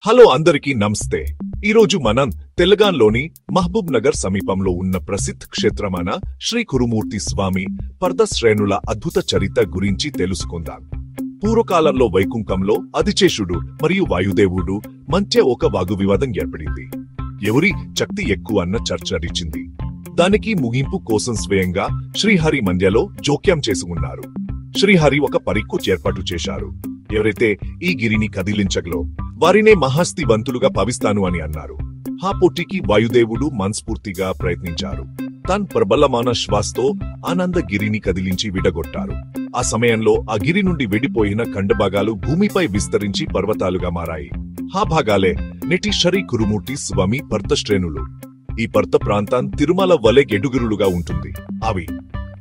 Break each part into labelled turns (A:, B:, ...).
A: Hello అందరికీ నమస్తే. ఈరోజు మనం తెలంగాణలోని మహబూబ్ నగర్ సమీపంలో ఉన్న ప్రసిద్ధ క్షేత్రమైన శ్రీ కురుమూర్తి స్వామి పర్వతశ్రేణుల అద్భుత చరిత్ర గురించి తెలుసుకుందాం. పూర్వకాలంలో వైకుంఠంలో ఆదిశేషుడు మరియు వాయుదేవుడు మధ్య ఒక వాగ్వివాదం ఏర్పడింది. ఎవరి శక్తి ఎక్కువ అన్న చర్చ నడిచింది. దానికి ముగింపు కోసం స్వయంగా శ్రీహరి మధ్యలో జోక్యం చేసుకున్నారు. శ్రీహరి ఒక పరీక్ష ఏర్పాటు చేశారు. ఎవరైతే ఈ గిరిని కదిలించగలో వారినే మహాస్తివంతులుగా భావిస్తాను అని అన్నారు. ఆ పోటీకి వాయుదేవుడు మనస్ఫూర్తిగా ప్రయత్నించారు. తన ప్రబలమైన శ్వాసతో ఆనందగిరిని కదిలించి విడగొట్టారు. ఆ సమయంలో ఆ గిరి నుండి విడిపోయిన ఖండభాగాలు భూమిపై విస్తరించి పర్వతాలుగా మారాయి. ఆ భాగాలే నేటి శ్రీ కురుమూర్తి స్వామి పర్వతశ్రేణులు. ఈ పర్వత ప్రాంతం తిరుమల వలె ఎడుగురులుగా ఉంటుంది. అవి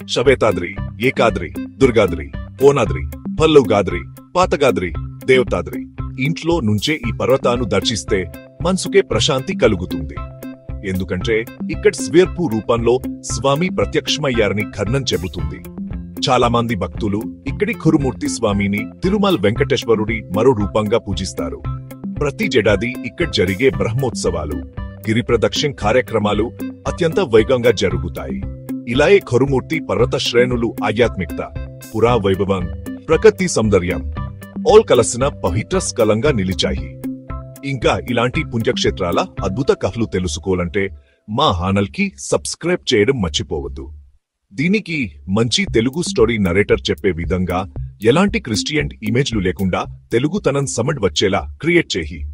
A: శవేతాద్రి, ఏకాద్రి, దుర్గాద్రి, కోనాద్రి, పల్లవుగాద్రి, పాతగాద్రి, దేవతాద్రి. ఇంట్లో నుంచే ఈ పర్వతాన్ని దర్శిస్తే మనసుకే ప్రశాంతి కలుగుతుంది. ఎందుకంటే ఇక్కడ స్వేర్పు రూపంలో స్వామి ప్రత్యక్షమయ్యారని కథనం చెబుతుంది. చాలా మంది భక్తులు ఇక్కడి కురుమూర్తి స్వామిని తిరుమల వెంకటేశ్వరుడి మరో రూపంగా పూజిస్తారు. ప్రతి ఏడాది ఇక్కడ జరిగే బ్రహ్మోత్సవాలు, గిరి ప్రదక్షిణ కార్యక్రమాలు అత్యంత వైభవంగా జరుగుతాయి. ఇలాగే కురుమూర్తి పర్వత శ్రేణులు ఆధ్యాత్మికత, పురా వైభవం, ప్రకృతి సౌందర్యం ఆల్ కలసిన పవిత్ర స్థలంగా నిలిచాయి. ఇంకా ఇలాంటి పుణ్యక్షేత్రాల అద్భుత కథలు తెలుసుకోవాలంటే మా ఛానల్ కి సబ్స్క్రైబ్ చేయడం మర్చిపోవద్దు. దీనికి మంచి తెలుగు స్టోరీ నరేటర్ చెప్పే విధంగా ఎలాంటి క్రిస్టియన్ ఇమేజ్లు లేకుండా తెలుగుతనం సమడ్ వచ్చేలా క్రియేట్ చేయి.